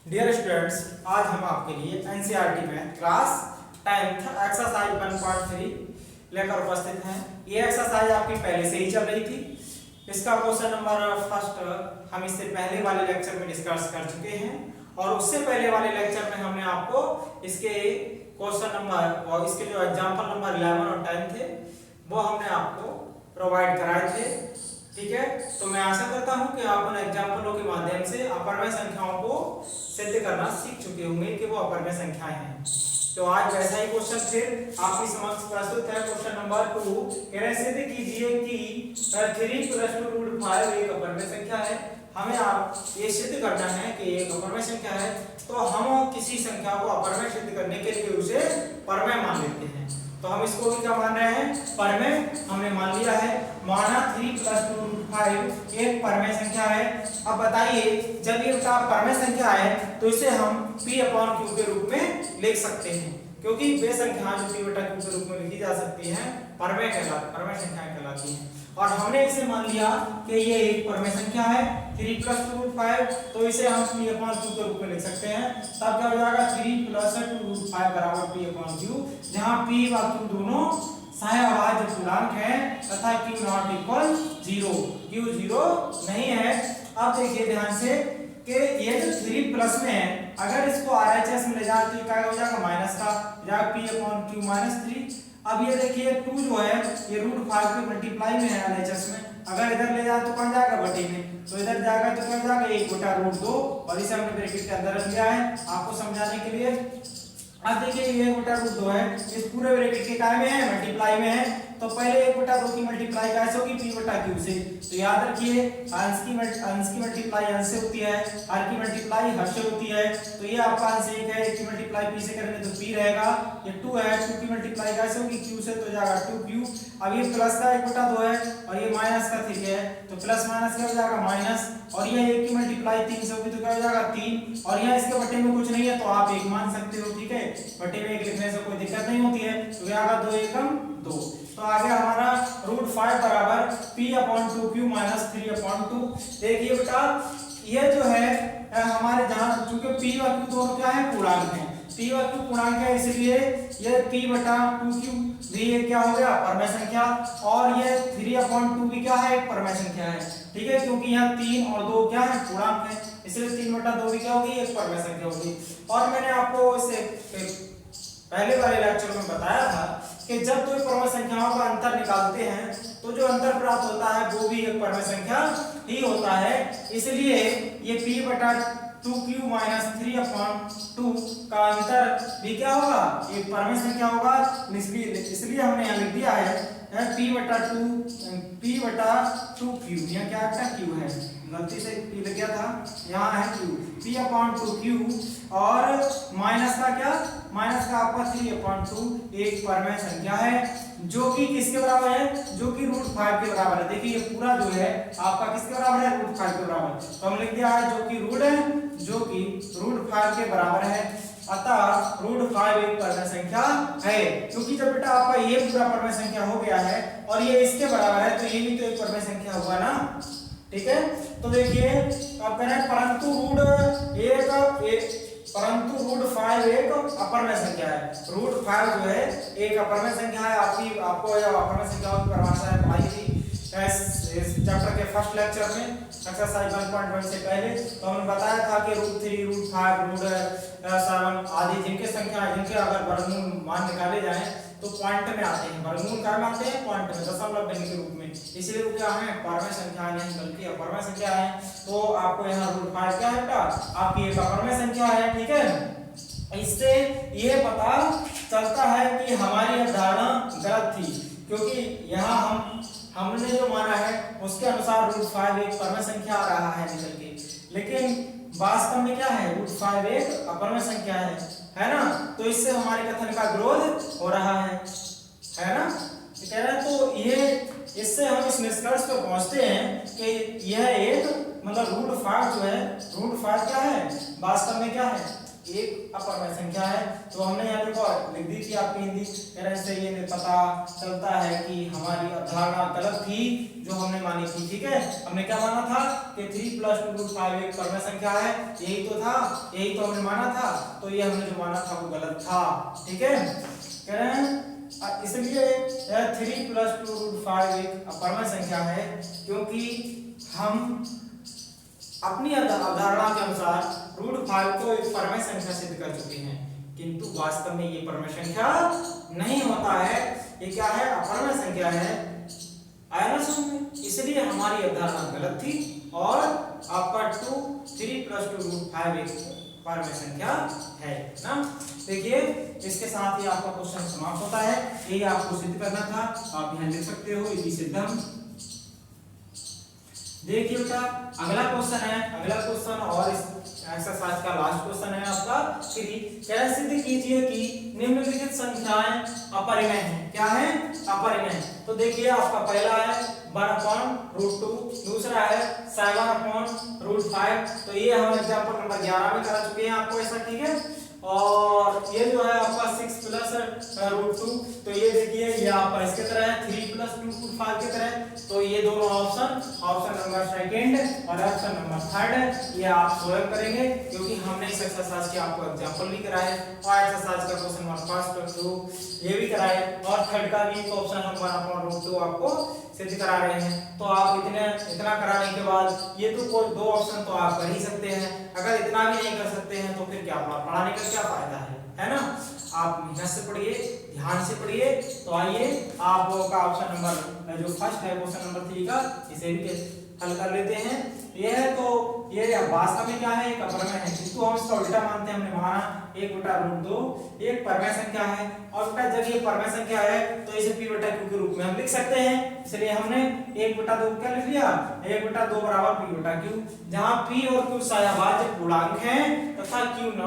Dear students, आज हम आपके लिए एनसीईआरटी में क्लास 10th एक्सरसाइज 1.3 लेकर उपस्थित हैं। ये एक्सरसाइज आपकी पहले से ही चल रही थी। इसका क्वेश्चन नंबर फर्स्ट हम इससे पहले वाले लेक्चर में डिस्कस कर चुके हैं और उससे पहले वाले लेक्चर में हमने आपको इसके क्वेश्चन नंबर और इसके जो एग्जाम्पल नंबर 11 और 10 थे वो हमने आपको प्रोवाइड कराए थे। ठीक है, तो मैं आशा करता हूं कि आप उन एग्जाम्पलों के माध्यम से अपरमेय संख्याओं को सिद्ध करना सीख चुके होंगे कि वो अपरमेय संख्याएं हैं। तो आज वैसा ही क्वेश्चन फिर आपके समक्ष प्रस्तुत है। क्वेश्चन नंबर 2 कह रहे सिद्ध कीजिए कि 3 + 2√5 एक अपरमेय संख्या है। हमें आप ये सिद्ध करना है कि एक अपरमेय संख्या है, तो हम किसी संख्या को अपरमेय सिद्ध करने के लिए उसे परमेय मान लेते हैं। तो हम इसको भी क्या मान रहे हैं? परमेय हमने मान लिया है। माना 3 + 2√5 एक परमेय संख्या है। अब बताइए, जब ये परमेय संख्या है तो इसे हम p/q के रूप में लिख सकते हैं, क्योंकि वे संख्याएं जो p/q के रूप में लिखी जा सकती हैं परमेय संख्याएं कहलाती हैं। और हमने इसे मान लिया कि ये एक परमेय संख्या है 3 + 2√5, तो इसे हम p/q के रूप में लिख सकते हैं। तब क्या हो जाएगा? 3 + 2√5 p/q, जहां p व q दोनों सहअभाज्य पूर्णांक है तथा q ≠ 0, q 0 नहीं है। अब देखिए ध्यान से कि ये जो 3 प्लस में है, अगर इसको RHS में ले जाए तो क्या हो जाएगा? माइनस का जाएगा p/q -3। अब ये देखिए 2 जो है ये √5 के मल्टीप्लाई में है LHS में, अगर इधर ले जाए तो कौन जाएगा? बटे में, तो इधर जाएगा तो क्या हो जाएगा? 1/√2, और इसे हमने ब्रैकेट के अंदर रख लिया है आपको समझाने के लिए। अब देखिए ये 1/√2 है, इस पूरे ब्रैकेट के काय में है? मल्टीप्लाई में है। तो पहले 1/2 की मल्टीप्लाई कैसे होगी? p/q से। तो याद रखिए अंश की मल्टीप्लाई अंश से होती है, हर की मल्टीप्लाई हर से होती है। तो ये आपका अंश 1 है, 1 की मल्टीप्लाई p से करेंगे तो p रहेगा। ये 2 है, 2 की मल्टीप्लाई कैसे होगी? q से, तो जाएगा 2q। अब ये प्लस का 1/2 है और ये माइनस का 3 है, तो प्लस माइनस क्या हो जाएगा? माइनस। और ये 1 की मल्टीप्लाई 3 से होगी तो क्या हो जाएगा? 3। और यहाँ इसके बटे में कुछ नहीं है तो आप 1 मान सकते हो। ठीक है, बटे में 1 लिखने से कोई दिक्कत नहीं होती है। तो क्या आएगा? 2 एकम 2। तो आगे हमारा √5 बराबर p/2q -3/2। देखिए बेटा, ये जो है हमारे जहां चूंकि p व q दोनों क्या है? पूर्णांक है। p व q पूर्णांक है, इसलिए ये p/2q भी ये क्या हो गया? परमेय संख्या। और ये 3/2 भी क्या है? एक परमेय संख्या है। ठीक है, क्योंकि यहाँ 3 और 2 क्या है? पूर्णांक है, इसलिए 3/2 भी क्या होगी? एक परमेय संख्या होगी। और मैंने आपको इससे पहले वाले लेक्चर में बताया था कि जब दो परमेय संख्याओं का अंतर निकालते हैं तो जो अंतर प्राप्त होता है वो भी एक परमेय संख्या ही होता है। इसलिए ये p/2q -3/2 का अंतर भी क्या होगा? एक परमेय संख्या होगा। इसलिए हमने यहाँ लिख दिया है p/2q। यहाँ क्या है? q है, गलती से p लग गया था, यहाँ है q। p/2q और माइनस का क्या? माइनस का आपका 3/2 एक परमेय संख्या है जो कि किसके बराबर है? जो कि √5 के बराबर है। देखिए ये पूरा जो है आपका किसके बराबर है? √5 के बराबर। तो हम लिख दिया है जो कि √5 के बराबर है। अतः √5 एक परमेय संख्या है, क्योंकि जब बेटा आपका ये पूरा परमेय संख्या हो गया है और ये इसके बराबर है तो ये भी तो एक परमेय संख्या होगा ना। ठीक है, तो देखिए अब कह रहे हैं परंतु √5 एक अपरमेय संख्या है। √5 जो है एक अपरमेय संख्या है। आपको यह अपरमेय संख्याओं की परिभाषा पढ़ाई थी इस चैप्टर के फर्स्ट लेक्चर में एक्सरसाइज 1.1 से पहले। तो हमने बताया था कि √3, √5, √7 आदि जिनके अगर वर्गमूल मान निकाले जाएं तो पॉइंट में आते हैं। वर्गमूल क्या में आते हैं? पॉइंट में, दशमलव बिंदु के रूप में। इसलिए वो क्या है? परमेय संख्या नहीं बल्कि अपरमेय संख्या है। तो आपको यहाँ √5 क्या है बेटा? आपकी एक अपरमेय संख्या है। ठीक है, इससे ये पता चलता है कि हमारी अवधारणा गलत थी, क्योंकि यहाँ हमने जो माना है उसके अनुसार √5 एक परमेय संख्या आ रहा है निकल के, लेकिन वास्तव में क्या है? √5 एक अपरमेय संख्या है ना। तो इससे हमारे कथन का विरोध हो रहा है ना। कह रहे हैं तो ये इससे हम इस निष्कर्ष पर पहुंचते हैं कि यह एक मतलब √5 जो है, √5 क्या है? वास्तव में क्या है? एक अपरमय संख्या है। तो हमने यहाँ देखो लिख दी थी आपकी हिंदी, इससे ये पता चलता है कि हमारी अवधारणा गलत थी जो हमने मानी थी। ठीक है, हमने क्या माना था कि 3 + 2√5 एक परमय संख्या है, यही तो था, यही तो हमने माना था। तो ये हमने जो माना था वो गलत था। ठीक है, कह रहे हैं इसलिए 3 + 2√5 एक अपरमय संख्या है, क्योंकि हम अपनी अवधारणा के अनुसार √5 को एक परमय संख्या सिद्ध कर चुके हैं, किंतु वास्तव में ये परमय संख्या नहीं होता है। ये क्या है? अपरमय संख्या है। आया ना समझ में? इसलिए हमारी अवधारणा गलत थी और आपका 3 + 2√5 एक परमय संख्या है ना। देखिए इसके साथ ही आपका क्वेश्चन समाप्त होता है। यही आपको सिद्ध करना था, आप यहाँ लिख सकते हो इति सिद्धम। देखिए बेटा अगला क्वेश्चन है, अगला क्वेश्चन और इस एक्सरसाइज का लास्ट क्वेश्चन है आपका 3। कैसे सिद्ध कीजिए कि निम्नलिखित संख्याएं अपरिमेय हैं। क्या है? अपरिमेय। तो देखिए आपका पहला है 1/√2, दूसरा है 7/√5। तो ये हम एग्जांपल नंबर 11 में करा चुके हैं आपको ऐसा। ठीक है, और ये जो है आपका 6 + √2। तो ये देखिए ये आपका इसके तरह है 3 + 2√5 के तरह। तो ये दोनों ऑप्शन नंबर सेकंड और ऑप्शन नंबर थर्ड ये आप स्वयं करेंगे, क्योंकि हमने इस एक्सरसाइज के आपको एग्जांपल भी कराए और एक्सरसाइज का क्वेश्चन नंबर 5 ये भी कराए और थर्ड का भी ऑप्शन नंबर 1/√2 आपको सिद्ध करा रहे हैं। तो आप इतना कराने के बाद ये तो कोई 2 ऑप्शन तो आप कर ही सकते हैं। अगर इतना भी नहीं कर सकते हैं तो फिर क्या पढ़ाने का क्या फायदा है ना। आप मेहनत से पढ़िए, ध्यान से पढ़िए। तो आइए आप लोगों का ऑप्शन नंबर जो फर्स्ट है क्वेश्चन नंबर 3 का, इसे भी हल कर लेते हैं। ये है तो ये वास्तव में क्या है? एक अपरमय है, किंतु हम इसका उल्टा मानते हैं। हमने माना 1/√2 एक परमय संख्या है, और बेटा जब ये परमय संख्या है तो इसे p/q के रूप में हम लिख सकते हैं। इसलिए हमने 1/2 क्या लिख लिया? 1/2 = p/q, जहां p और q सहभाज्य पूर्णांक हैं तथा q ≠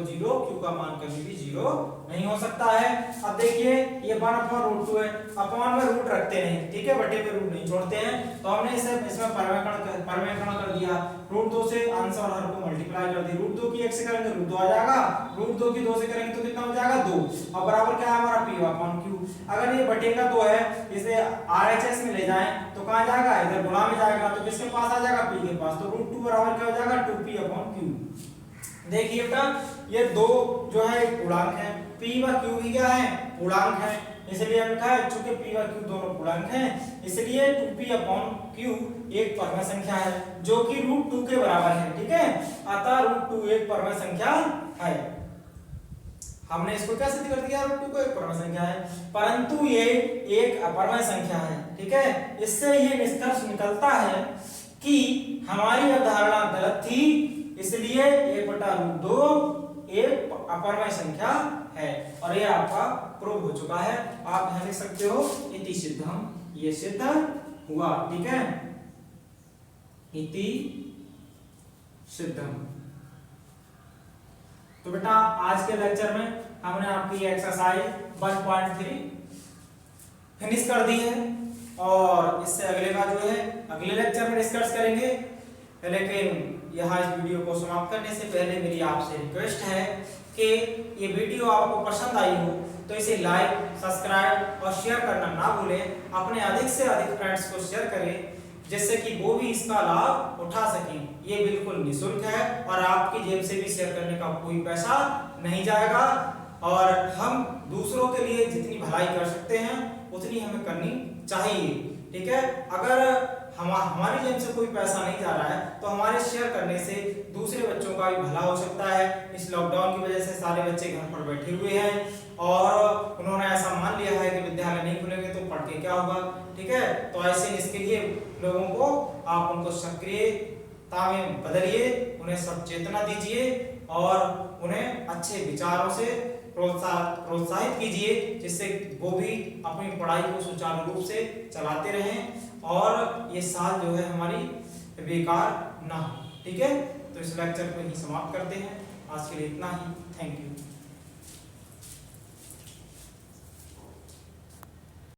0, q का मान कभी भी 0 नहीं हो सकता है। अब देखिए ये 1/√2 है, अपॉन में रूट रखते नहीं, ठीक है, बटे पे रूट नहीं छोड़ते हैं। तो हमने इसे इसमें परमयकरण कर दिया। √2 से अंश और हर को मल्टीप्लाई कर दी। √2 की 1 से करेंगे √2 आ जाएगा, √2 की 2 से करेंगे तो कितना हो जाएगा? 2। अब बराबर क्या है हमारा p/q। अगर ये बटे का 2 है, इसे RHS में ले जाएं तो कहां जाएगा? इधर गुणा में जाएगा, तो किसके पास आ जाएगा? p के पास। तो √2 बराबर क्या हो जाएगा? 2p/q। देखिए बेटा ये दो जो है पूर्णांक है, p व q भी क्या है? पूर्णांक है। इसलिए हम लिखा है चूंकि p व q दोनों पूर्णांक हैं, इसलिए 2p/q एक परमय संख्या है जो कि √2 के बराबर है। ठीक है, अतः √2 एक परमय संख्या है। हमने इसको क्या सिद्ध कर दिया? √2 को एक परमय संख्या है, परंतु ये एक अपरमय संख्या है। ठीक है, इससे ये निष्कर्ष निकलता है कि हमारी अवधारणा गलत थी, इसलिए 1/√2 एक अपरमय संख्या है। और ये आपका प्रूव हो चुका है। आप यहां लिख सकते हो इति सिद्धम, ये सिद्ध हुआ। ठीक है, इति सिद्धम। तो बेटा आज के लेक्चर में हमने आपकी एक्सरसाइज 1.3 फिनिश कर दी है, और इससे अगले का जो है अगले लेक्चर में डिस्कस करेंगे। लेकिन यहाँ इस वीडियो को समाप्त करने से पहले मेरी आपसे रिक्वेस्ट है कि ये वीडियो आपको पसंद आई हो तो इसे लाइक, सब्सक्राइब और शेयर करना ना भूलें। अपने अधिक से अधिक फ्रेंड्स को शेयर करें, जिससे कि वो भी इसका लाभ उठा सकें। ये बिल्कुल निःशुल्क है और आपकी जेब से भी शेयर करने का कोई पैसा नहीं जाएगा, और हम दूसरों के लिए जितनी भलाई कर सकते हैं उतनी हमें करनी चाहिए। ठीक है, अगर हमारी जेब से कोई पैसा नहीं जा रहा है तो हमारे शेयर करने से दूसरे बच्चों का भी भला हो सकता है। इस लॉकडाउन की वजह से सारे बच्चे घर पर बैठे हुए हैं और उन्होंने ऐसा मान लिया है कि विद्यालय नहीं खुलेंगे तो पढ़ के क्या होगा। ठीक है, तो ऐसे इसके लिए लोगों को आप उनको सक्रियता में बदलिए, उन्हें सचेतना दीजिए और उन्हें अच्छे विचारों से प्रोत्साहित कीजिए, जिससे वो भी अपनी पढ़ाई को सुचारू रूप से चलाते रहें और ये साल जो है हमारी बेकार ना हो। ठीक है, तो इस लेक्चर को यहीं समाप्त करते हैं। आज के लिए इतना ही। Thank you.